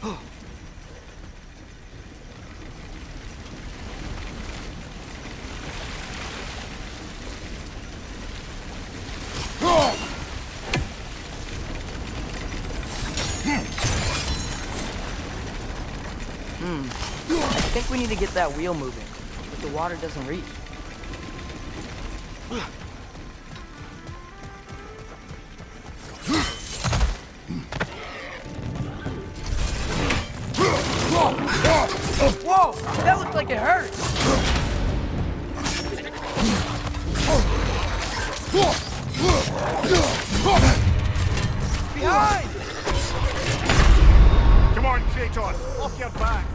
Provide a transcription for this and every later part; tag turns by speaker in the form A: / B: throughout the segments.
A: I think we need to get that wheel moving, but the water doesn't reach. Whoa! That looked like it hurt! Behind!
B: Come on, Kratos! Off your back!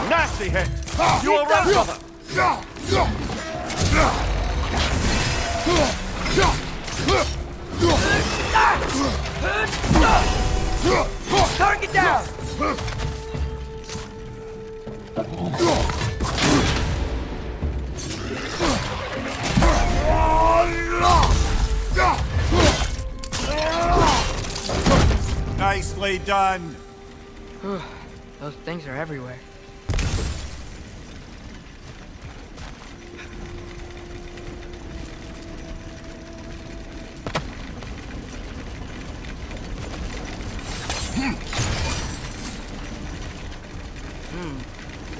B: Nasty hit! You all right, brother?
A: Target down!
B: Nicely done!
A: Those things are everywhere.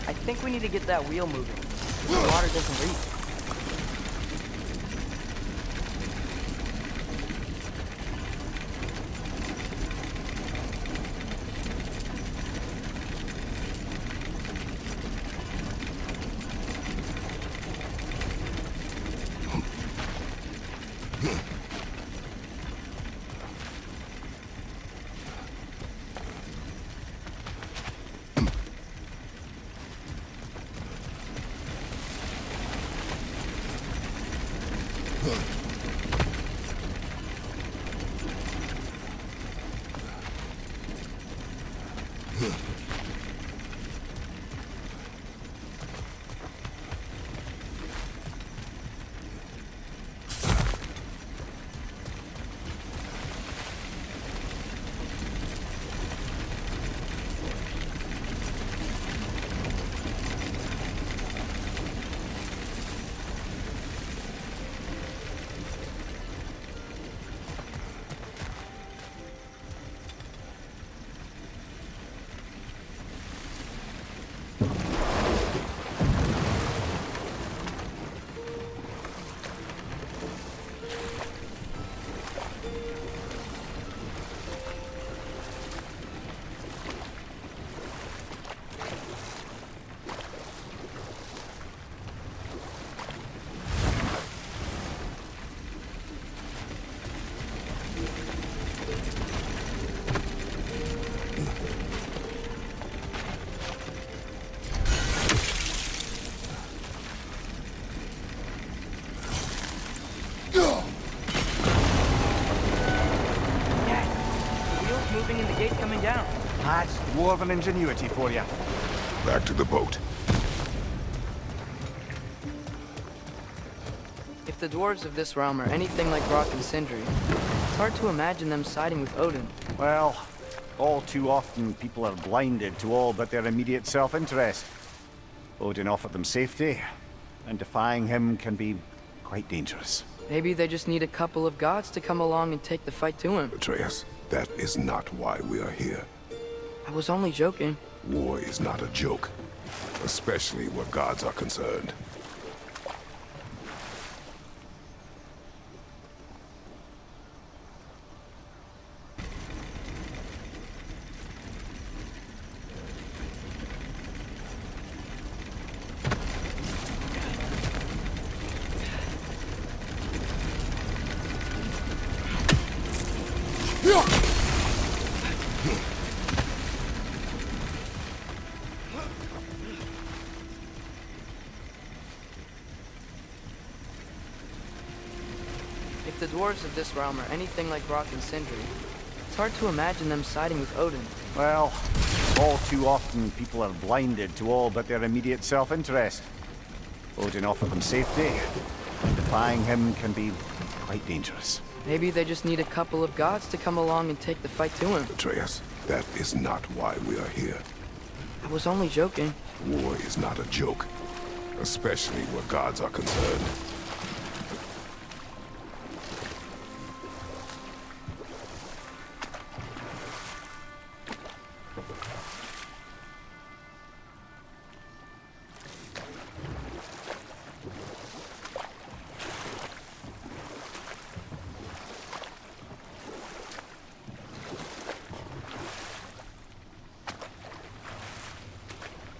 A: I think we need to get that wheel moving. The water doesn't reach. Moving and the gate coming down.
B: That's dwarven ingenuity for you.
C: Back to the boat.
A: If the dwarves of this realm are anything like Rock and Sindri, it's hard to imagine them siding with Odin.
B: Well, all too often people are blinded to all but their immediate self-interest. Odin offered them safety, and defying him can be quite dangerous.
A: Maybe they just need a couple of gods to come along and take the fight to him.
C: Atreus, that is not why we are here.
A: I was only joking.
C: War is not a joke, especially where gods are concerned.
A: If the dwarves of this realm are anything like Rock and Sindri, it's hard to imagine them siding with Odin.
B: Well, all too often people are blinded to all but their immediate self-interest. Odin offered them safety, and defying him can be quite dangerous.
A: Maybe they just need a couple of gods to come along and take the fight to him.
C: Atreus, that is not why we are here.
A: I was only joking.
C: War is not a joke, especially where gods are concerned.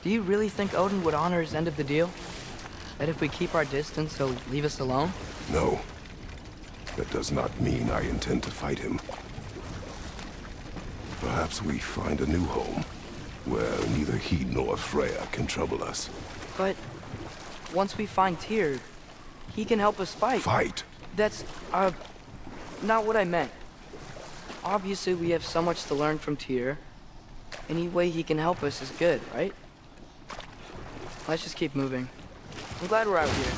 A: Do you really think Odin would honor his end of the deal? That if we keep our distance, he'll leave us alone?
C: No. That does not mean I intend to fight him. Perhaps we find a new home, where neither he nor Freya can trouble us.
A: But once we find Tyr, he can help us fight.
C: Fight?
A: That's, not what I meant. Obviously, we have so much to learn from Tyr. Any way he can help us is good, right? Let's just keep moving. I'm glad we're out here,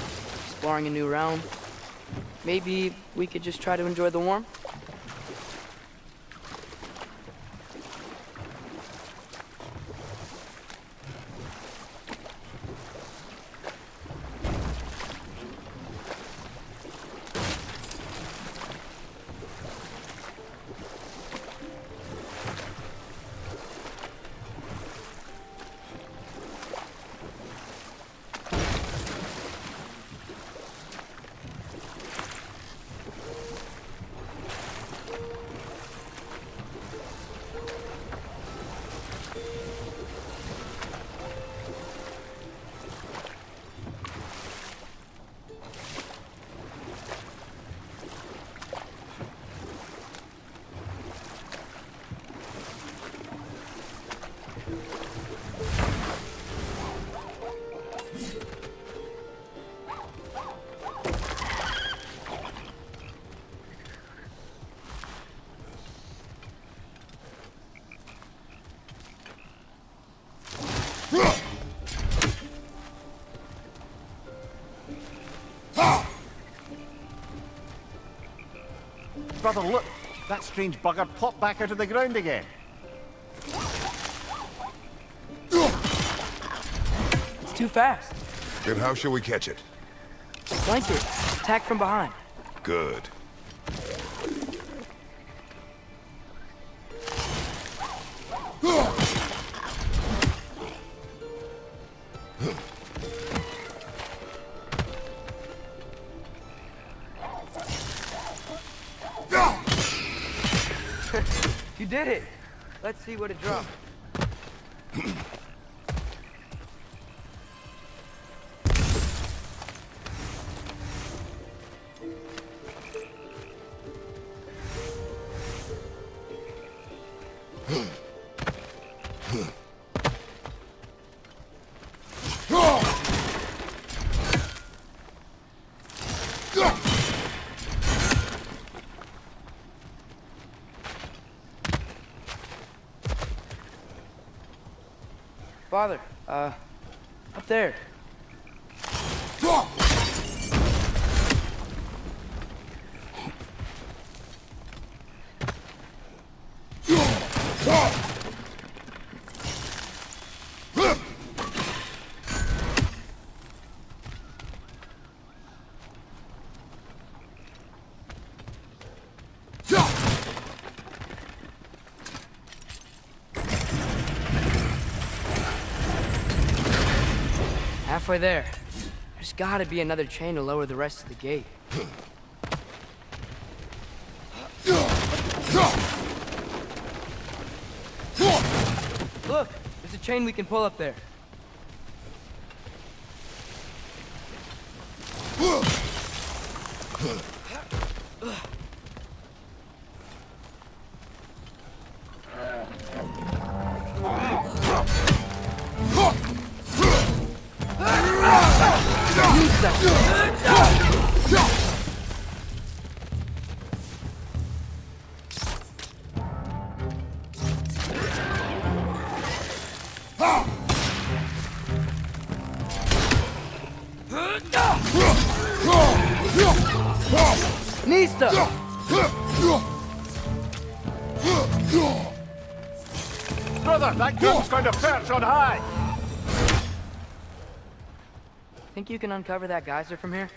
A: exploring a new realm. Maybe we could just try to enjoy the warmth?
B: Brother, look! That strange bugger popped back out of the ground again.
A: It's too fast.
C: Then how shall we catch it?
A: Flank it. Attack from behind.
C: Good.
A: You did it! Let's see what it dropped. Father, up there. Halfway there. There's gotta be another chain to lower the rest of the gate. Look, there's a chain we can pull up there. vista!
B: Brother, that gun's found a perch on high!
A: Think you can uncover that geyser from here?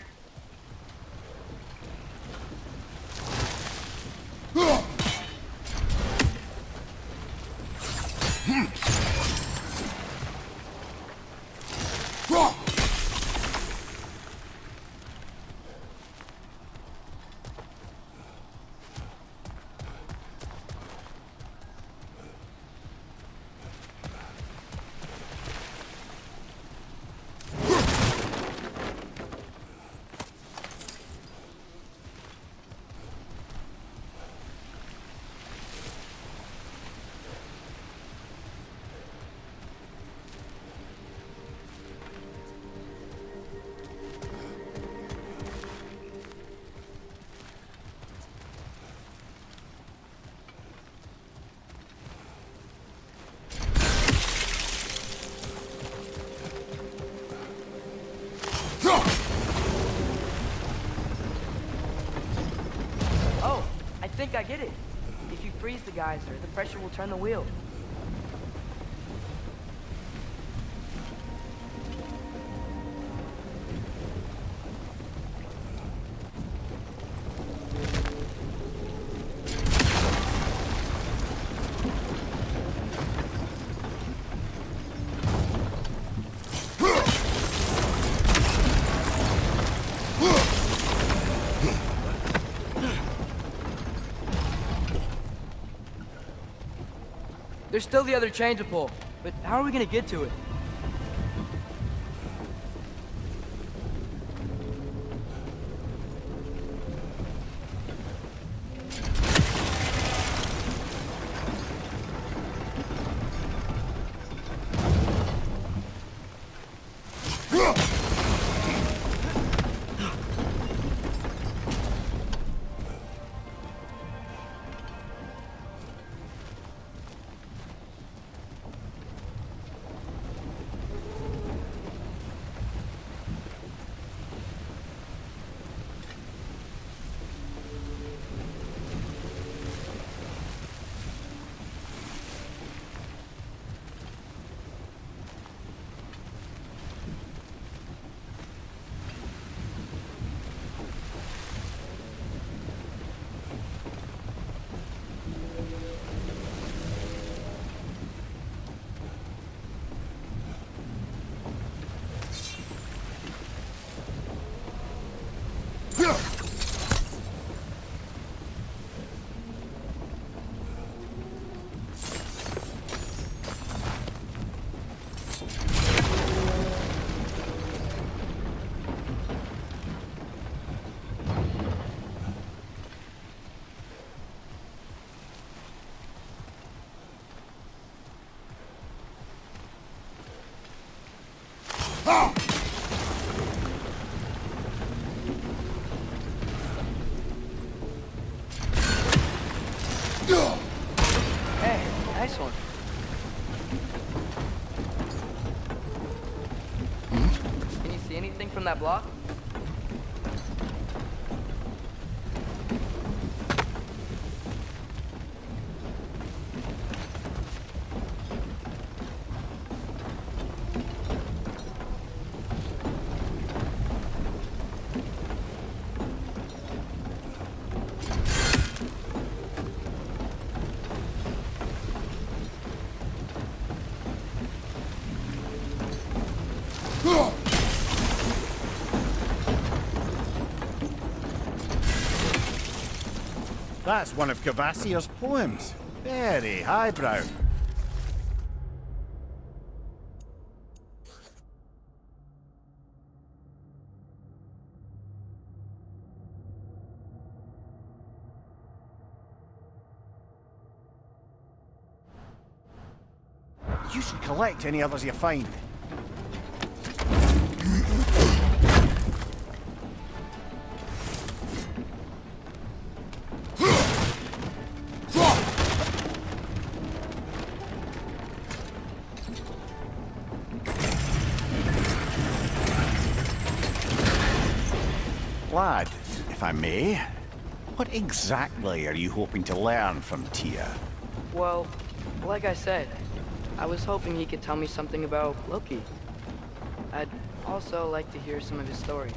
A: Oh, I think I get it. If you freeze the geyser, the pressure will turn the wheel. There's still the other chain to pull, but how are we gonna get to it? Hey, nice one. Can you see anything from that block?
B: That's one of Cavassier's poems. Very highbrow. You should collect any others you find. Lad, if I may, What exactly are you hoping to learn from Tyr?
A: Well, like I said, I was hoping he could tell me something about Loki. I'd also like to hear some of his stories.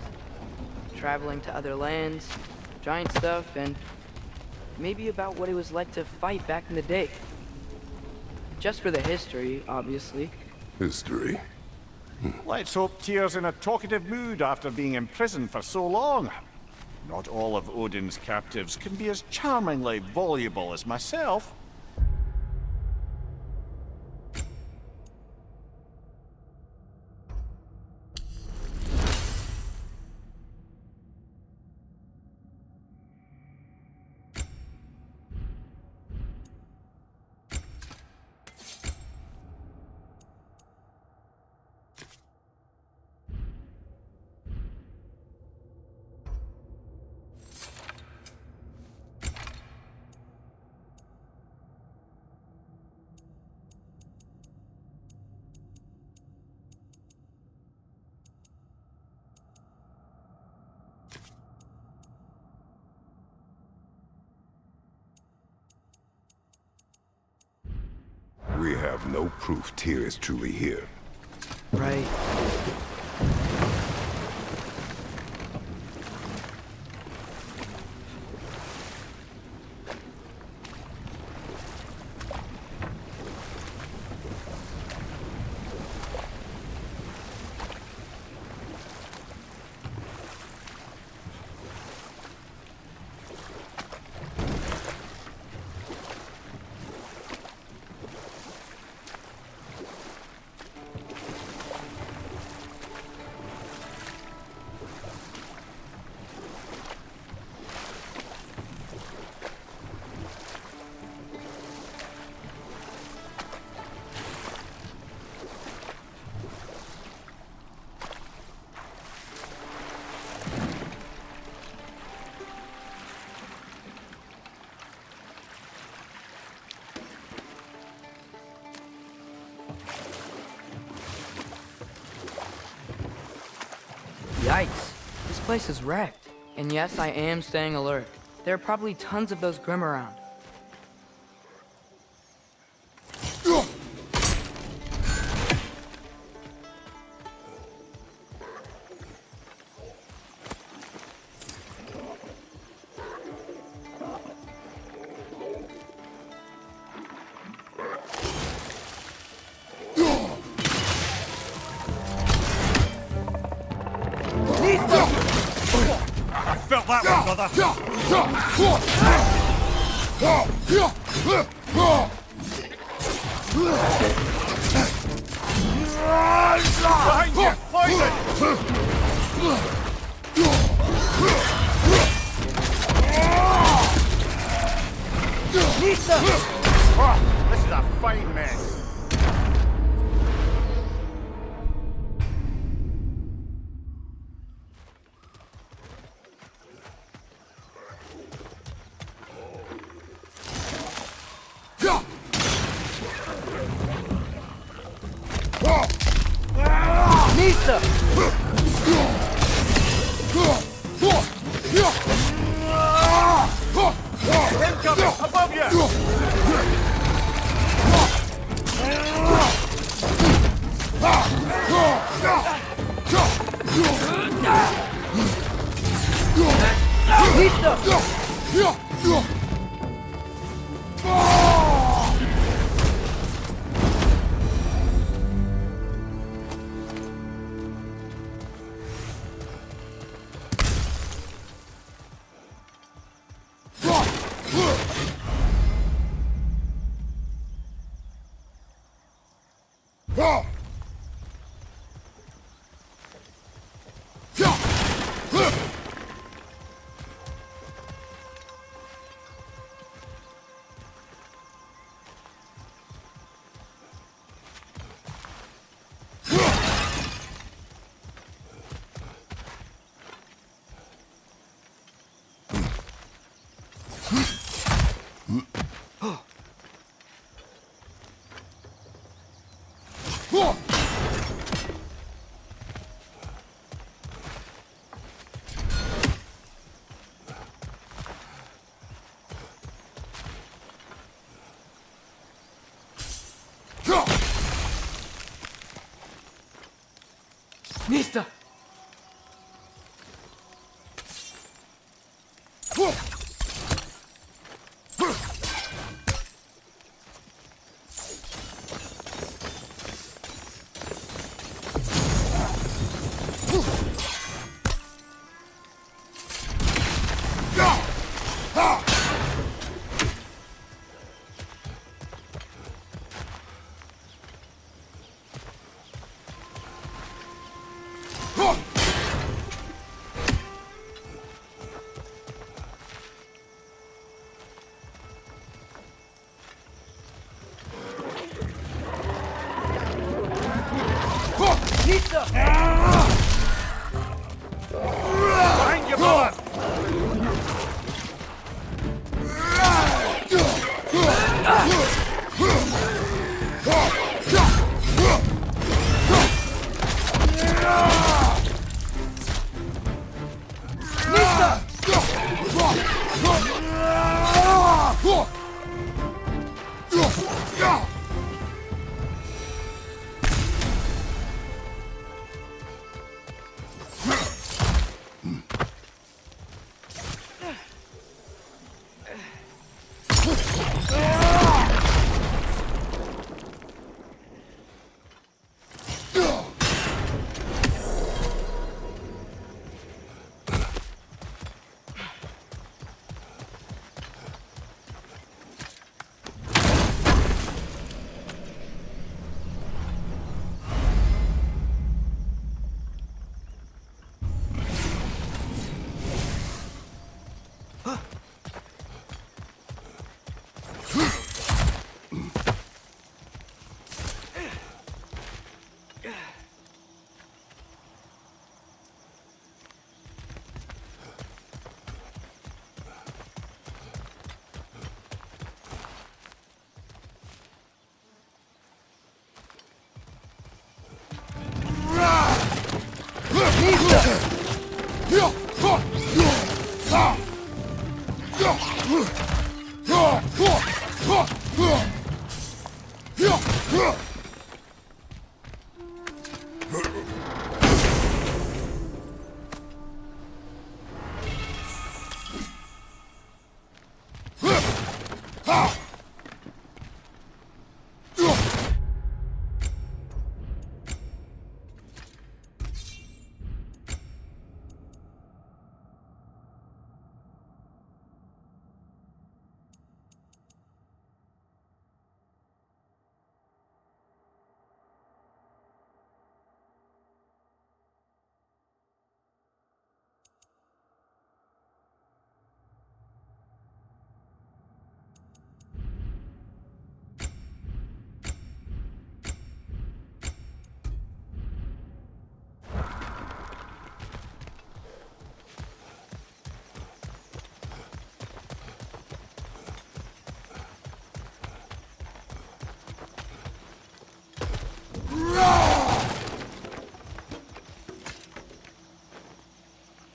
A: Traveling to other lands, giant stuff, and maybe about what it was like to fight back in the day. Just for the history, obviously.
C: History.
B: Let's hope Tyr's in a talkative mood after being imprisoned for so long. Not all of Odin's captives can be as charmingly voluble as myself.
C: We have no proof Tyr is truly here.
A: Right. Yikes. This place is wrecked. And yes, I am staying alert. There are probably tons of those Grim around.
B: I felt that one, Behind you! Poison! Oh, this is a fine mess. Incoming! Above you!
A: Lista!
B: Behind you, boy!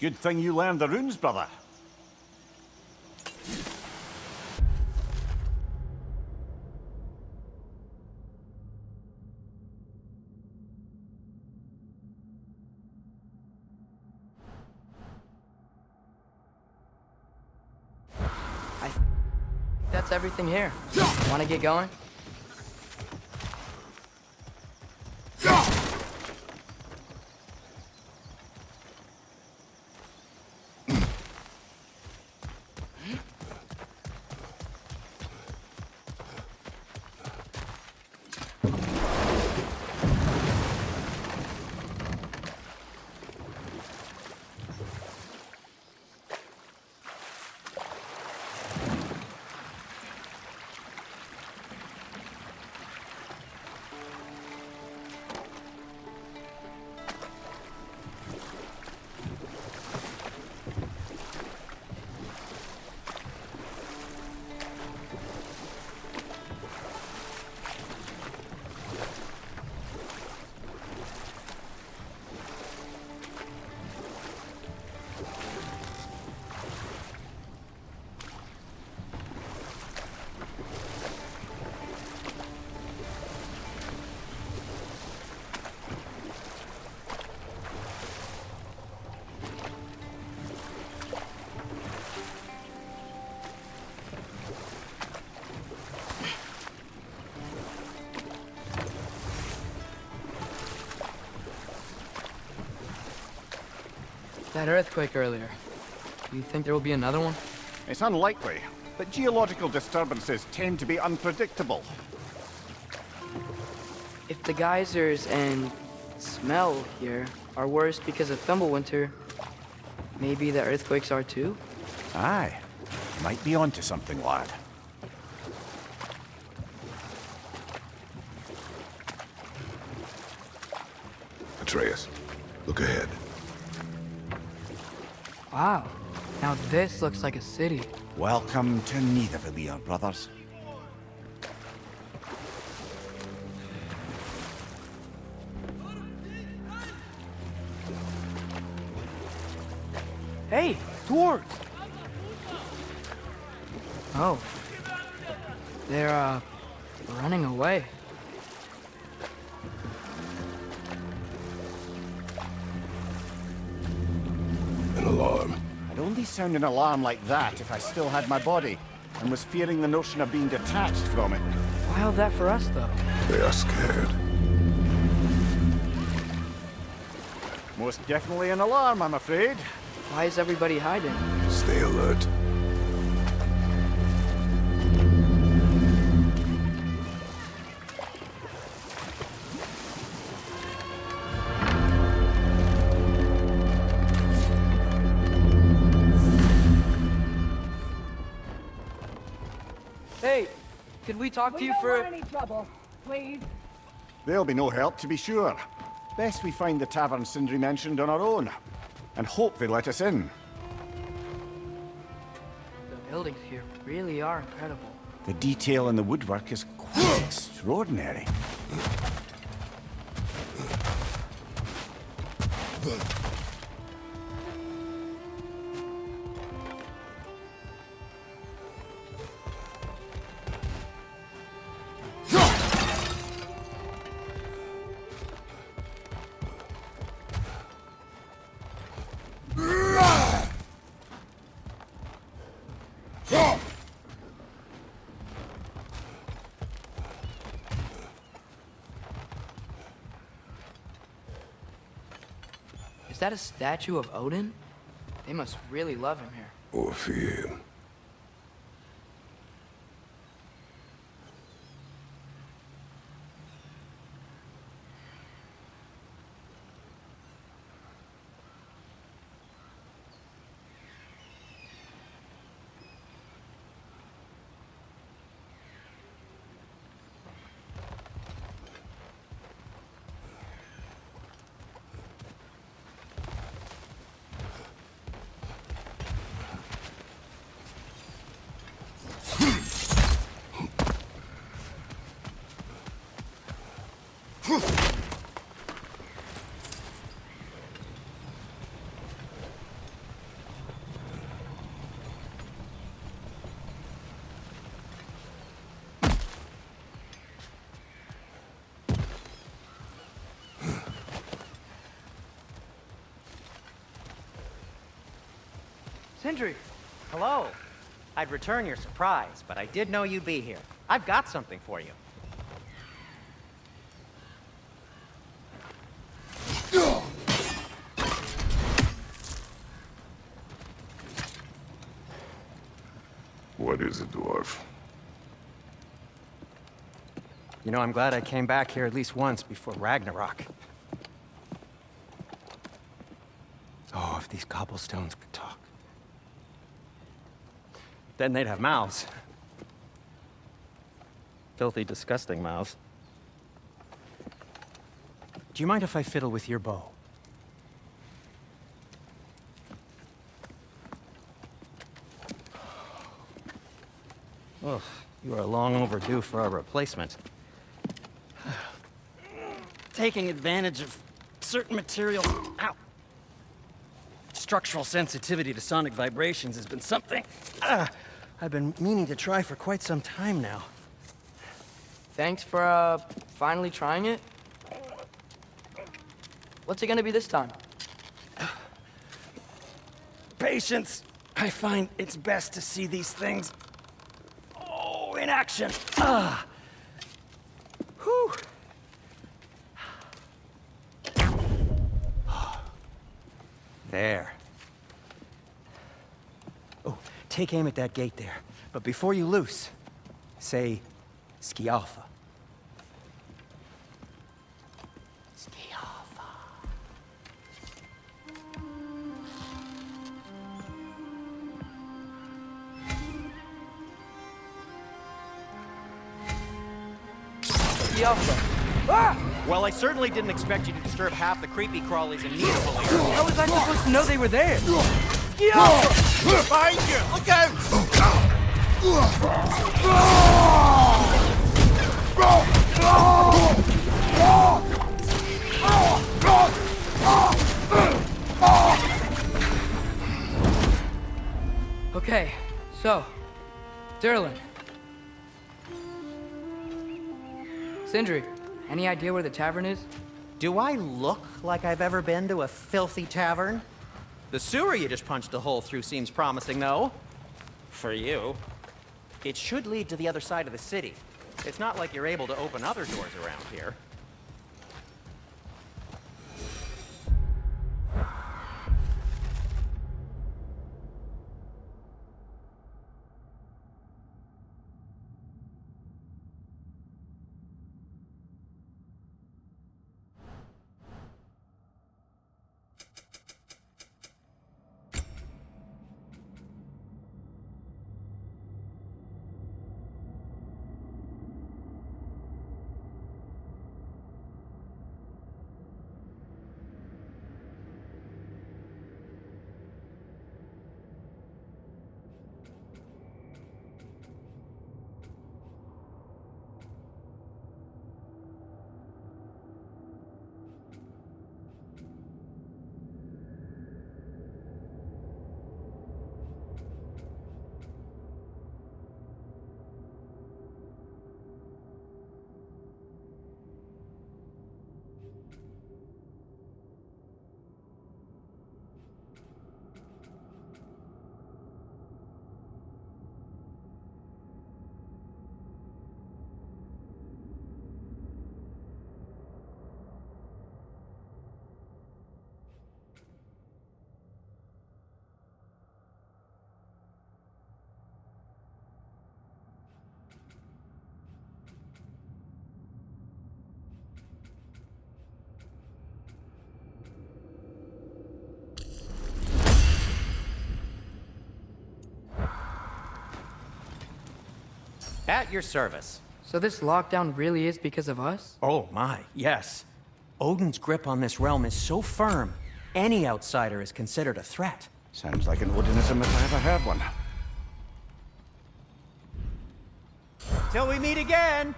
B: Good thing you learned the runes, brother.
A: That's everything here. Wanna get going? That earthquake earlier. Do you think there will be another one?
B: It's unlikely, but geological disturbances tend to be unpredictable.
A: If the geysers and smell here are worse because of Thimblewinter, maybe the earthquakes are too?
B: Aye. Might be onto something, lad.
C: Atreus, look ahead.
A: Wow. Now this looks like a city.
B: Welcome to Nidavellir, brothers.
A: Hey, dwarves! Oh. They're, running away.
C: An alarm.
B: I'd only sound an alarm like that if I still had my body, and was fearing the notion of being detached from it.
A: Why all that for us, though?
C: They are scared.
B: Most definitely an alarm, I'm afraid.
A: Why is everybody hiding?
C: Stay alert.
A: Hey, could we talk to
D: We
A: you
D: don't
A: for...
D: want any trouble, please.
B: There'll be no help, to be sure. Best we find the tavern Sindri mentioned on our own, and hope they let us in.
A: The buildings here really are incredible.
B: The detail in the woodwork is quite extraordinary.
A: Is that a statue of Odin? They must really love him here.
C: Or fear him.
A: Sindri!
E: Hello. I'd return your surprise, but I did know you'd be here. I've got something for you.
C: What is it, dwarf?
E: You know, I'm glad I came back here at least once before Ragnarok. Oh, if these cobblestones could talk. Then they'd have mouths. Filthy, disgusting mouths. Do you mind if I fiddle with your bow? Oh, you are long overdue for a replacement. Taking advantage of certain materials. Ow! Structural sensitivity to sonic vibrations has been something I've been meaning to try for quite some time now.
A: Thanks for, finally trying it. What's it gonna be this time?
E: Patience. I find it's best to see these things, in action. Whew. There. take aim at that gate there. But before you loose, say, Schialfa. Schialfa.
A: Schialfa. Ah!
D: Well, I certainly didn't expect you to disturb half the creepy crawlies in Niederville here.
A: How was I supposed to know they were there? Schialfa!
B: Behind you! Look out!
A: Okay, so, Derlin. Sindri, any idea where the tavern is?
D: Do I look like I've ever been to a filthy tavern? The sewer you just punched a hole through seems promising, though. For you. It should lead to the other side of the city. It's not like you're able to open other doors around here. At your service.
A: So this lockdown really is because of us?
D: Oh my, yes. Odin's grip on this realm is so firm, any outsider is considered a threat.
B: Sounds like an Odinism if I ever heard one.
D: Till we meet again!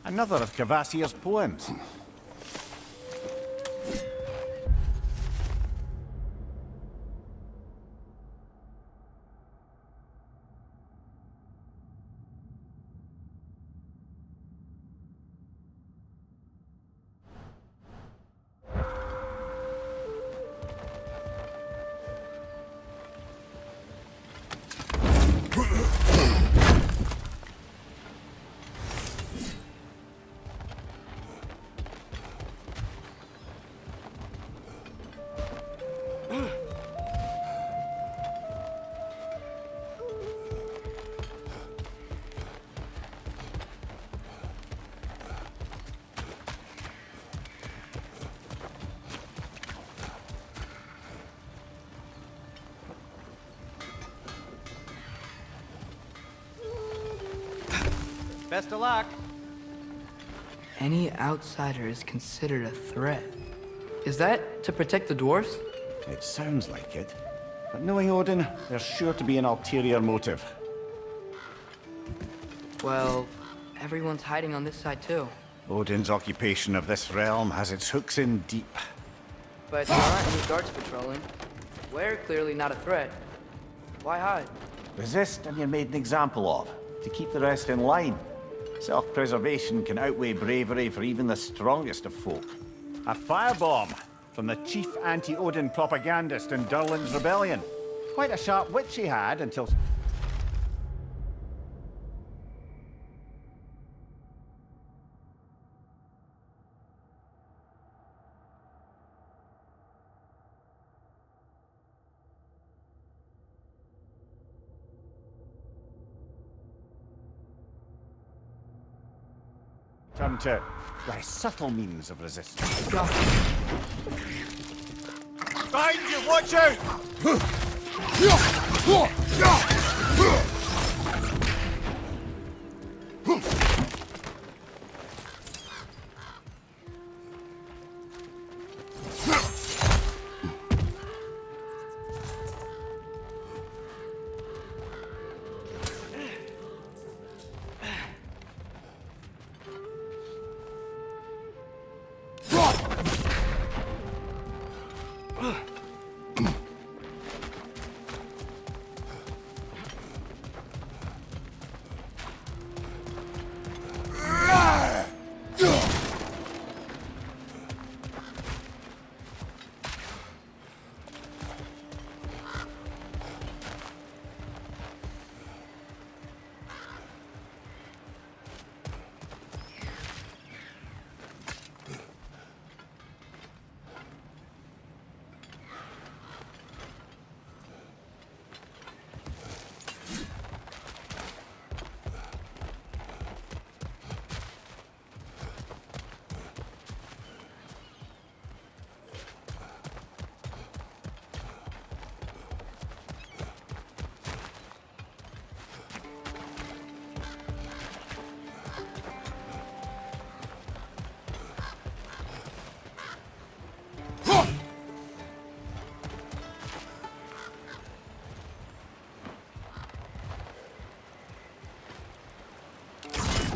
B: Another of Cavassier's poems.
D: Best of luck.
A: Any outsider is considered a threat. Is that to protect the dwarfs?
B: It sounds like it. But knowing Odin, there's sure to be an ulterior motive.
A: Well, everyone's hiding on this side too.
B: Odin's occupation of this realm has its hooks in deep.
A: But there aren't any guards patrolling. We're clearly not a threat. Why hide?
B: Resist and you're made an example of, to keep the rest in line. Self-preservation can outweigh bravery for even the strongest of folk. A firebomb from the chief anti-Odin propagandist in Durlin's rebellion. Quite a sharp wit she had until... Turn to less subtle means of resistance. Behind you! Watch out!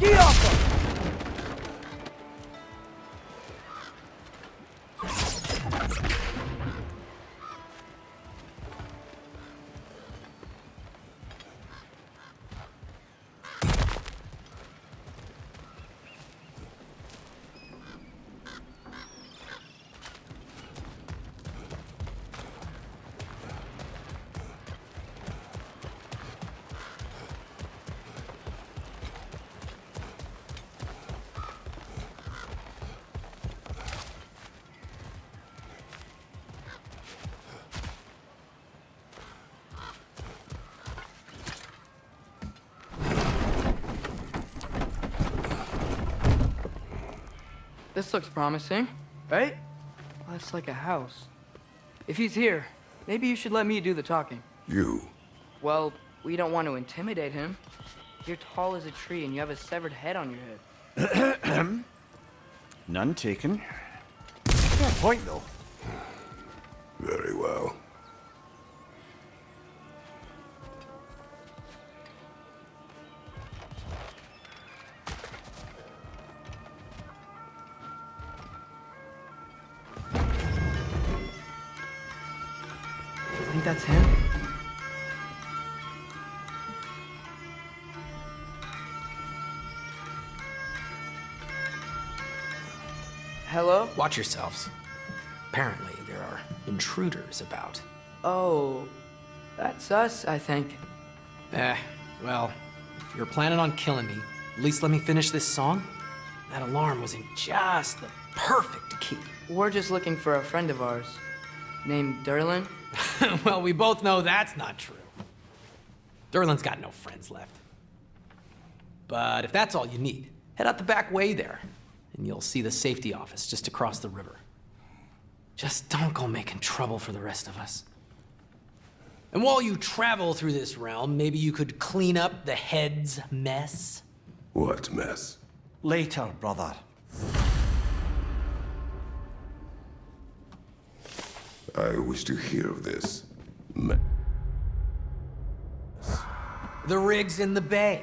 A: Get off him! This looks promising, right? Well, that's like a house. If he's here, maybe you should let me do the talking.
C: You?
A: Well, we don't want to intimidate him. You're tall as a tree and you have a severed head on your head.
B: None taken. Fair point, though.
C: Very well.
A: I think that's him. Hello?
F: Watch yourselves. Apparently, there are intruders about.
A: Oh, that's us, I think.
F: Well, if you're planning on killing me, at least let me finish this song. That alarm was in just the perfect key.
A: We're just looking for a friend of ours named Durlin.
F: Well, we both know that's not true. Durlin's got no friends left. But if that's all you need, head out the back way there, and you'll see the safety office just across the river. Just don't go making trouble for the rest of us. And while you travel through this realm, maybe you could clean up the head's mess?
C: What mess?
B: Later, brother.
C: I wish to hear of this.
F: The rig's in the bay.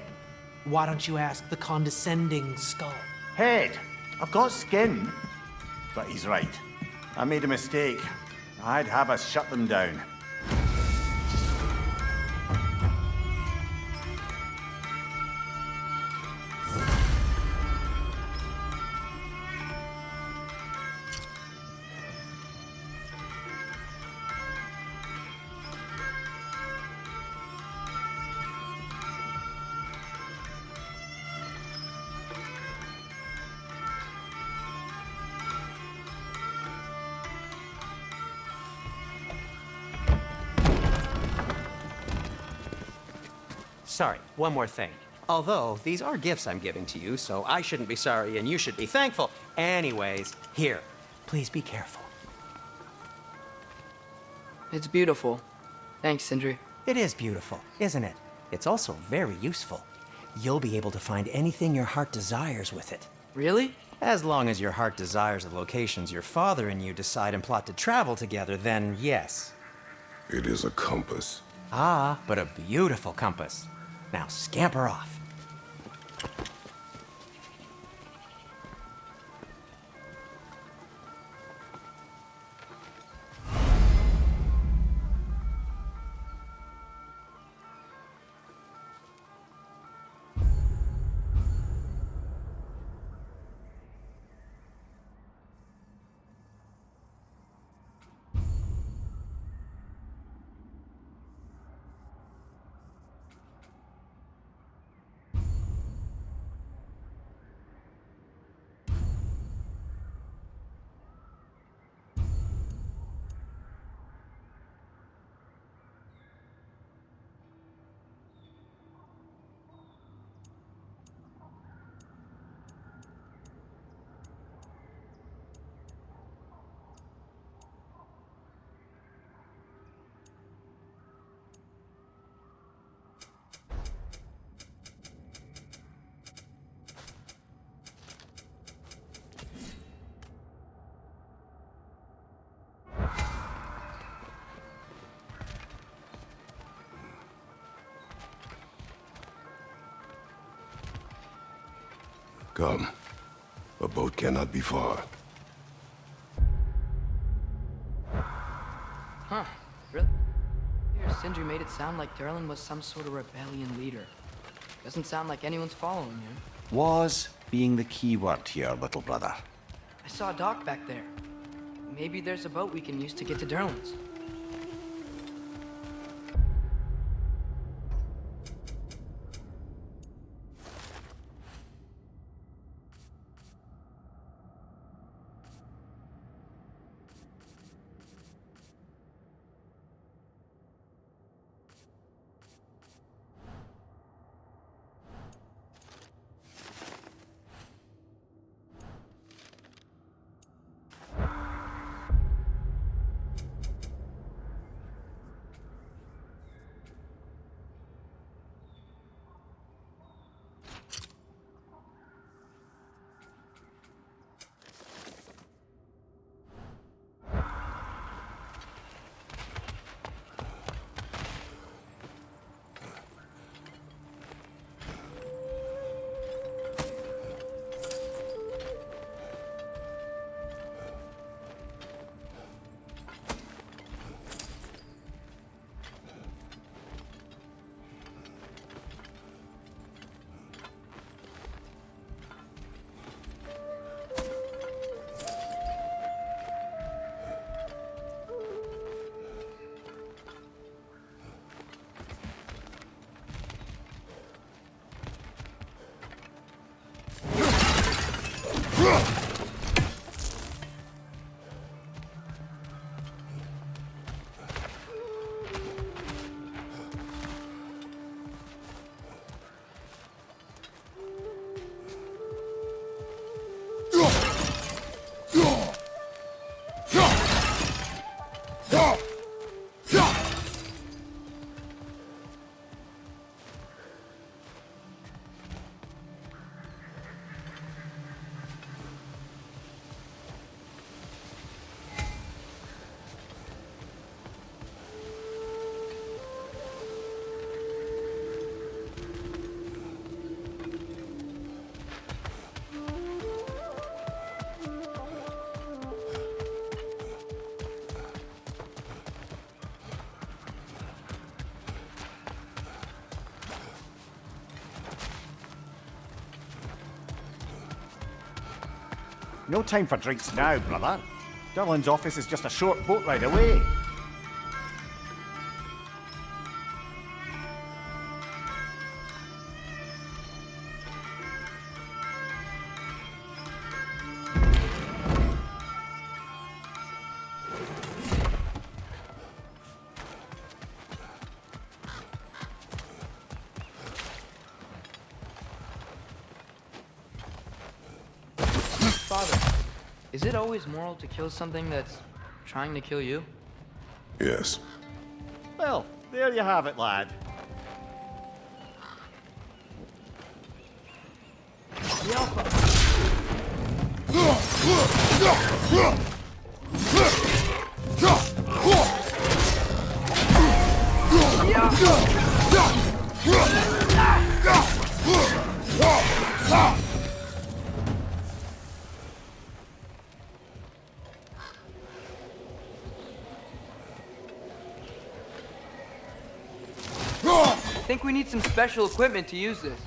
F: Why don't you ask the condescending skull?
B: Head, I've got skin. But he's right. I made a mistake. I'd have us shut them down.
D: sorry, one more thing. Although, these are gifts I'm giving to you, so I shouldn't be sorry and you should be thankful. Anyways, here, please be careful.
A: It's beautiful. Thanks, Sindri.
D: It is beautiful, isn't it? It's also very useful. You'll be able to find anything your heart desires with it.
A: Really?
D: As long as your heart desires the locations your father and you decide and plot to travel together, then yes.
C: It is a compass.
D: Ah, but a beautiful compass. Now scamper off.
C: Come. A boat cannot be far.
A: Huh. Really? Here, Sindri made it sound like Durlin was some sort of rebellion leader. Doesn't sound like anyone's following him.
B: Was being the key word here, little brother.
A: I saw a dock back there. Maybe there's a boat we can use to get to Durlin's.
B: No time for drinks now, brother. Durlin's office is just a short boat ride away.
A: Is it always moral to kill something that's trying to kill you?
C: Yes.
B: Well, there you have it, lad.
A: The Alpha. I think we need some special equipment to use this.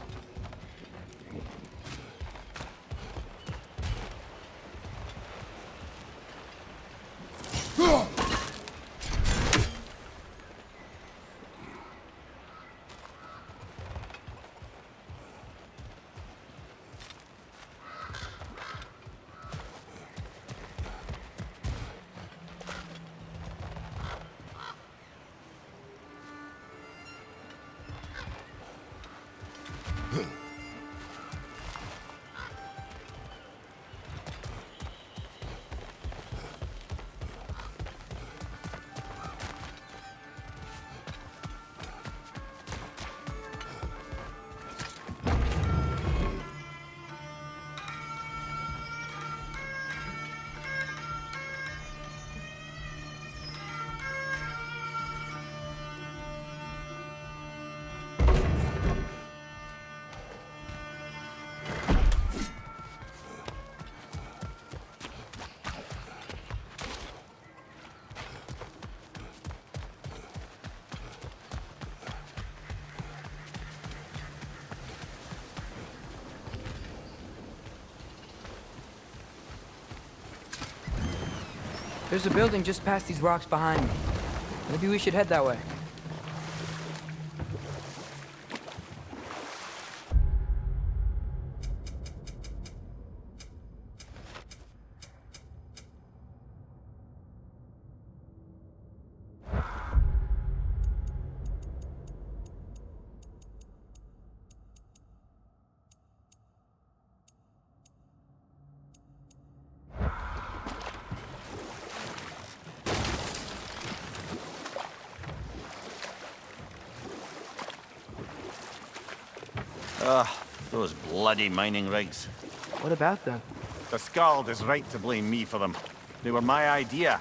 A: There's a building just past these rocks behind me. Maybe we should head that way.
B: Those bloody mining rigs.
A: What about them?
B: The Skald is right to blame me for them. They were my idea.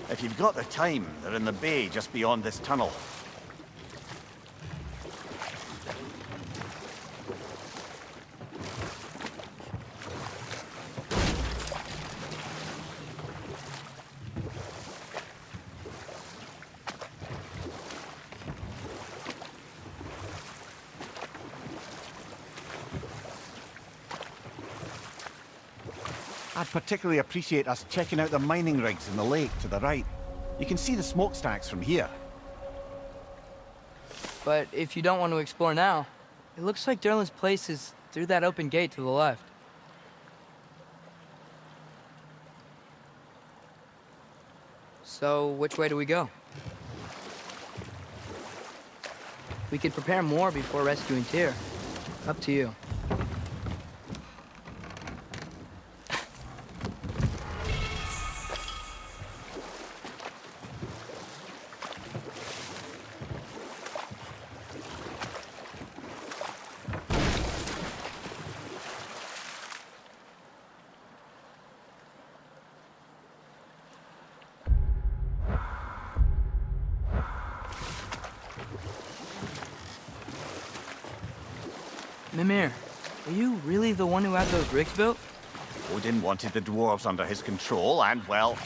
B: If you've got the time, they're in the bay just beyond this tunnel. I'd particularly appreciate us checking out the mining rigs in the lake to the right. You can see the smokestacks from here.
A: But if you don't want to explore now, it looks like Derlin's place is through that open gate to the left. So, which way do we go? We could prepare more before rescuing Tyr. Up to you. Mimir, are you really the one who had those rigs built?
B: Odin wanted the dwarves under his control, and, well,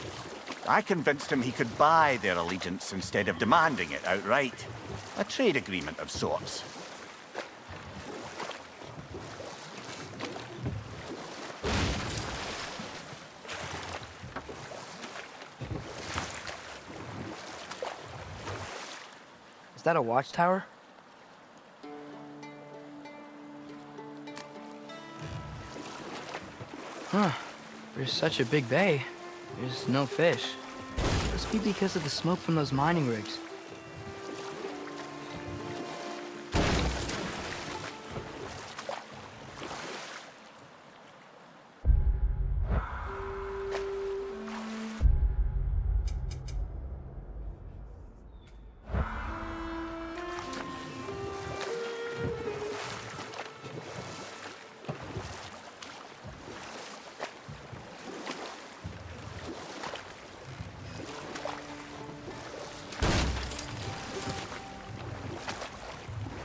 B: I convinced him he could buy their allegiance instead of demanding it outright. A trade agreement of sorts.
A: Is that a watchtower? Huh. There's such a big bay. There's no fish. Must be because of the smoke from those mining rigs.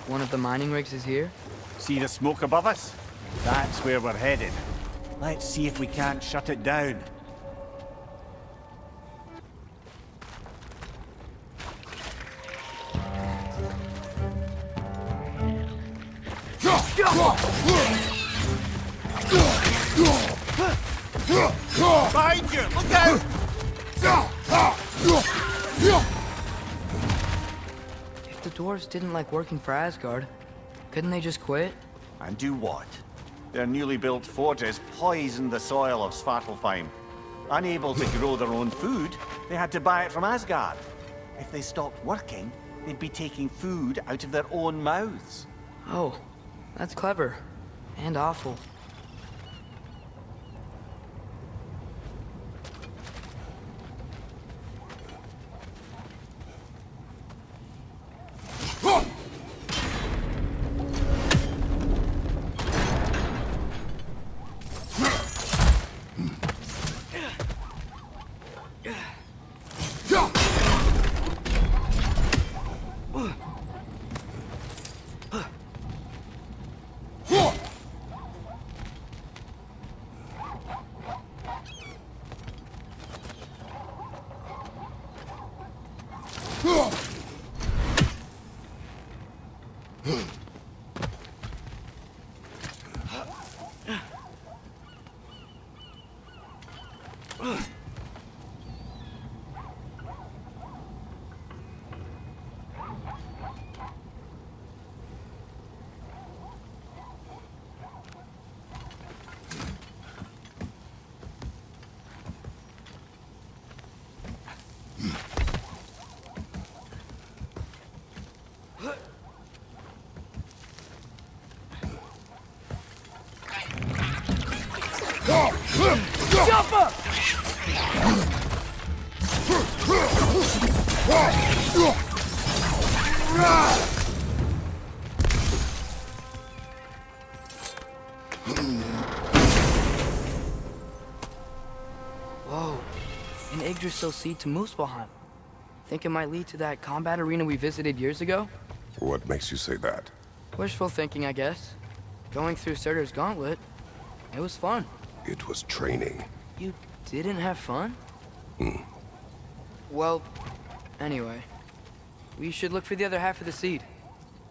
A: one of the mining rigs is here?
B: See the smoke above us? That's where we're headed. Let's see if we can't shut it down. Behind you! Look out!
A: If the dwarves didn't like working for Asgard, couldn't they just quit?
B: And do what? Their newly built forges poisoned the soil of Svartalfheim. Unable to grow their own food, they had to buy it from Asgard. If they stopped working, they'd be taking food out of their own mouths.
A: Oh, that's clever. And awful. Jump up! Whoa, an Yggdrasil seed to Muspelheim. Think it might lead to that combat arena we visited years ago?
C: What makes you say that?
A: Wishful thinking, I guess. Going through Surtur's gauntlet, it was fun.
C: It was training.
A: You didn't have fun? Well, anyway. We should look for the other half of the seed.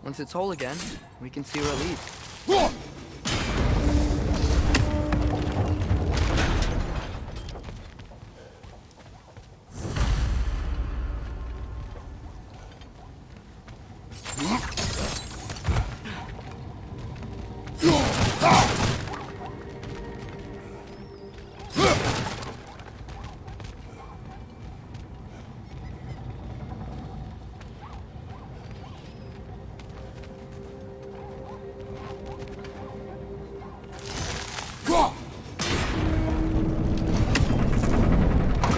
A: Once it's whole again, we can see where it leads.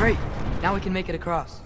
A: Great! Now we can make it across.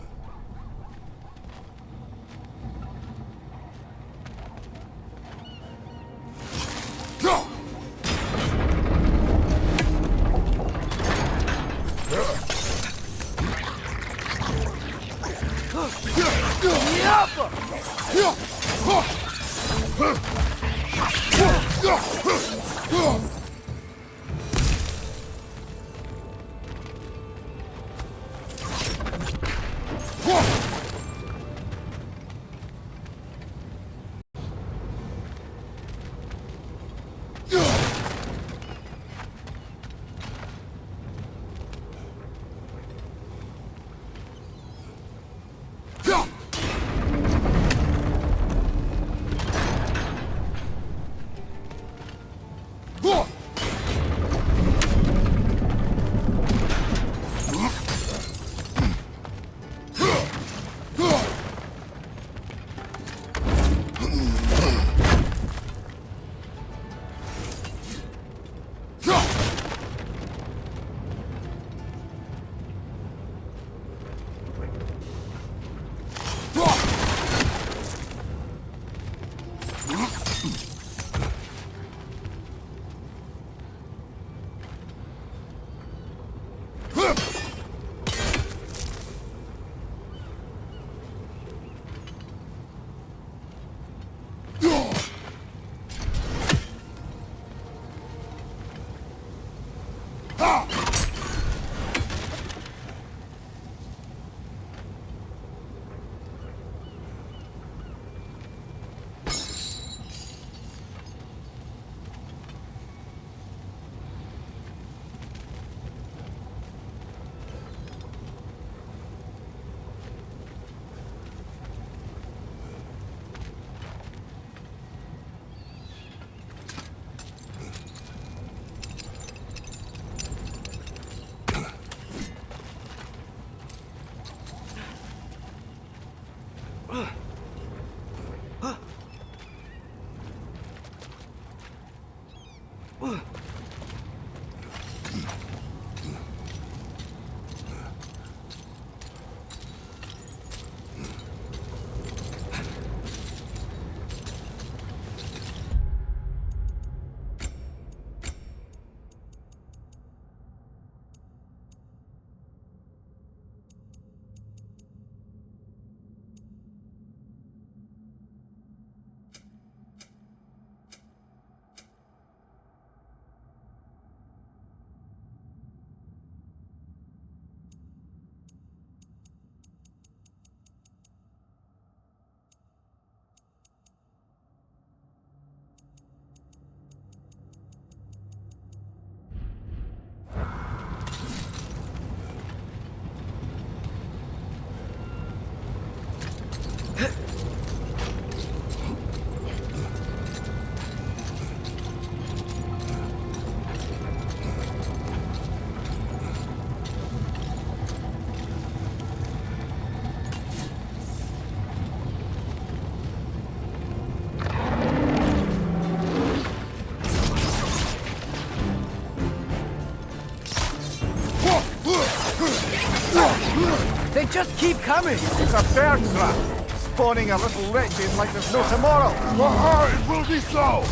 A: They just keep coming!
B: It's a bear trap, spawning a little wretches like there's no tomorrow.
C: It will be so!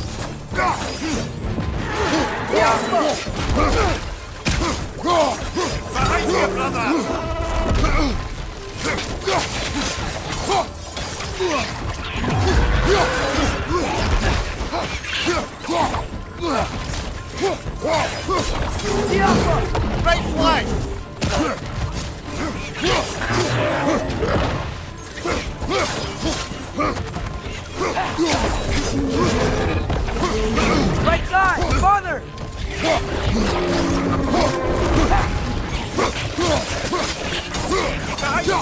B: Behind you, brother! Right flank!
A: Right side! Farther!
B: Behind you!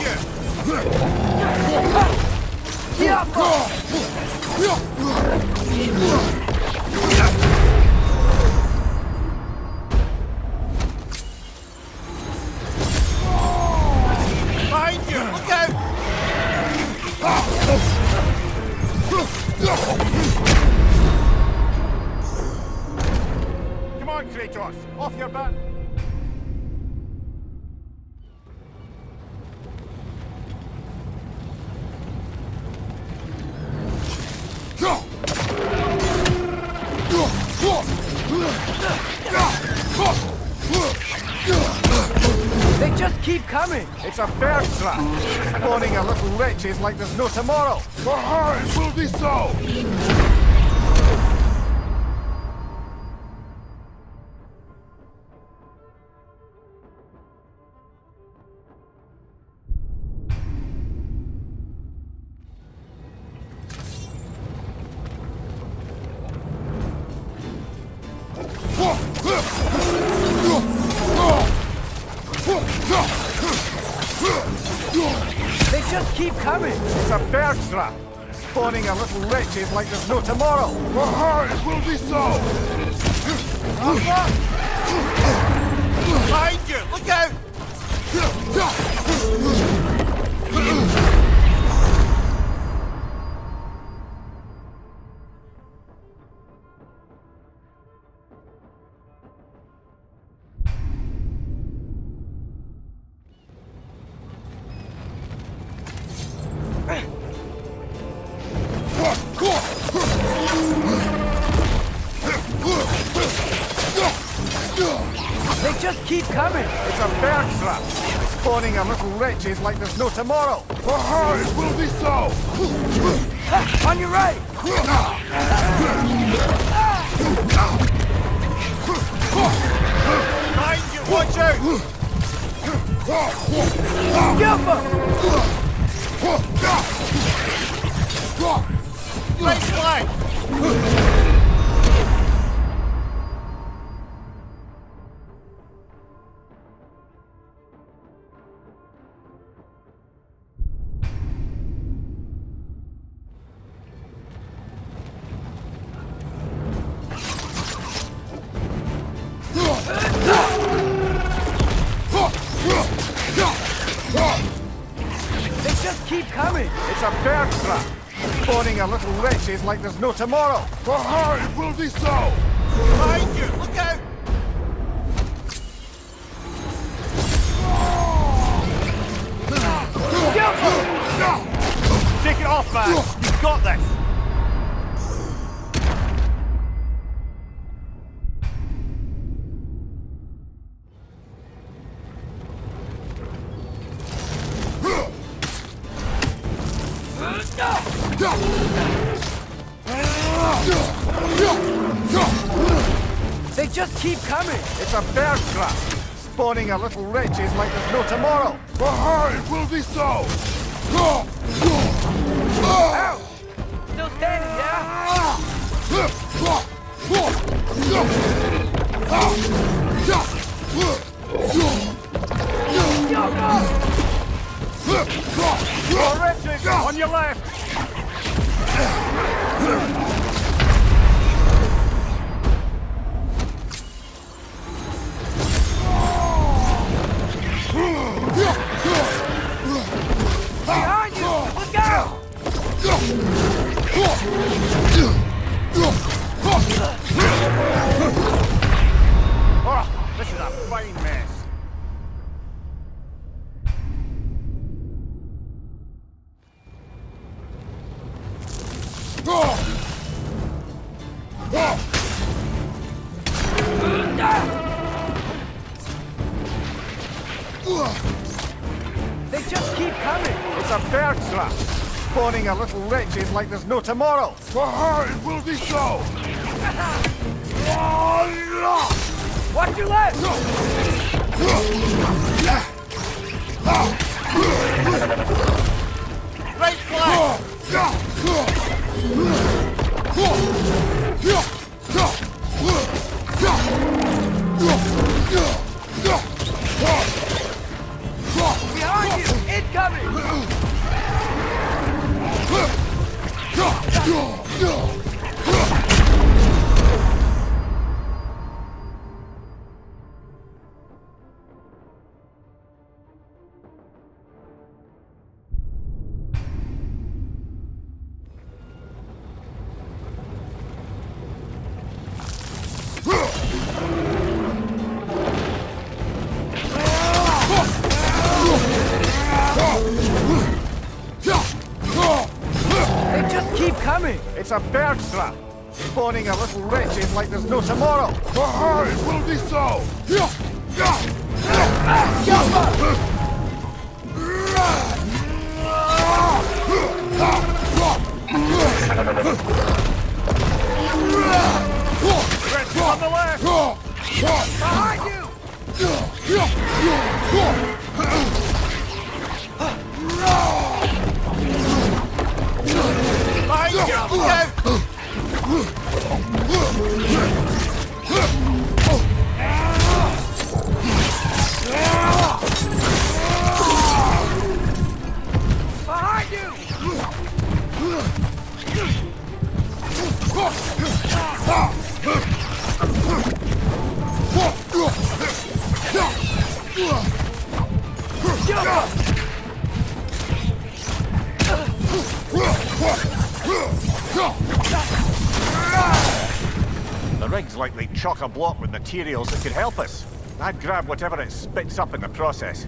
B: Behind you! Look out! Come on, Kratos! Off your back!
A: They just keep coming!
B: It's a bear trap, spawning a little wretches like there's no tomorrow.
C: It will be so!
A: They just keep coming!
B: It's a bear trap, spawning a little wretches like there's no tomorrow.
C: It will be so!
B: Behind you! Look out!
A: They just keep coming!
B: It's a bear trap, spawning a little wretches like there's no tomorrow.
C: It will be so!
A: On your right!
B: Behind you! Watch out! Right flank!
A: They just keep coming.
B: It's a bear trap. Spawning our little wretches like there's no tomorrow.
C: Behind will be so!
B: Behind you! Look out! Take it off, man! You've got this!
A: They just keep coming.
B: It's a bear trap. Spawning our little wretches like there's no tomorrow.
C: Behind will be so!
A: Ow! Still standing, yeah?
B: More wretches! On your left!
A: Behind you! Look out!
B: Oh, this is a fine mess.
A: They just keep coming.
B: It's a bear trap. Spawning our little wretches like there's no tomorrow.
C: Behind will be so!
A: Watch your left!
B: Right flank!
A: Behind you! Incoming! They just keep coming.
B: It's a bear trap. Spawning our little wretches like there's no tomorrow.
C: Behind will be so!
B: Wretches on the left!
A: Behind you!
B: Behind you! Look out!
A: Behind you!
B: The rig's likely chock-a-block with materials that could help us. I'd grab whatever it spits up in the process.